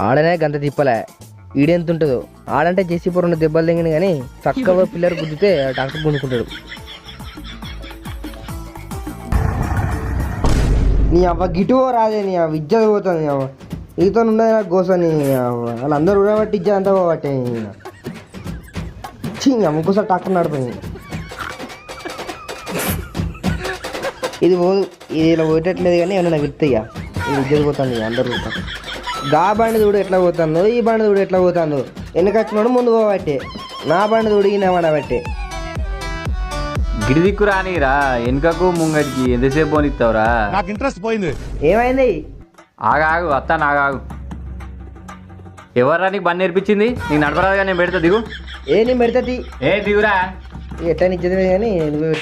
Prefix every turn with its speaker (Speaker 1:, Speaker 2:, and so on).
Speaker 1: ఆడనే గంత తిప్పలే ఈడెంత ఉంటుందో. ఆడంటే జెస్సీ పొర దెబ్బలు తెంగిన కానీ చక్కగా పిల్లర్ గుద్దితే డాక్టర్ గుంజుకుంటాడు. నీ అవ్వ గిటువో రాదే, నీ అవ్వ ఇజ్జత పోతుంది. నీ అవ్వ ఈతో ఉండదు నాకు గోసని. వాళ్ళందరూ ఉడబట్టి ఇజ్జత అంతా పోబట్టే ఇంకోసారి డాక్టర్ నడిపోయింది. ఇది పోదు, ఇది ఇలా పోయేటట్లేదు కానీ ఏమన్నా విత్తయ్యా ఇది ఇజ్జత పోతుంది. అందరూ పోతాను. గా బండి చూడు ఎట్లా పోతుందో, ఈ బండి చూడు ఎట్లా పోతుందో. వెనకొచ్చినోడు ముందు పోబట్టే, నా బండి చూడు ఈయన పడబట్టే.
Speaker 2: గిడి దిక్కు రానిరా, వెనుకకు ముంగడికి ఎంతసేపు పోనిస్తావురా?
Speaker 3: నాకు ఇంట్రెస్ట్ పోయింది.
Speaker 1: ఏమైంది?
Speaker 2: ఆగాగు అత్తాను, ఆగాగు. ఎవర్రా నీకు బండి నేర్పించింది? నీకు నడపరాదుగా, నేను పెడతా దిగు.
Speaker 1: ఏ నేను పెడతా
Speaker 2: ఏ దిగురా.
Speaker 1: ఎట్లా నిచ్చదే కానీ నువ్వే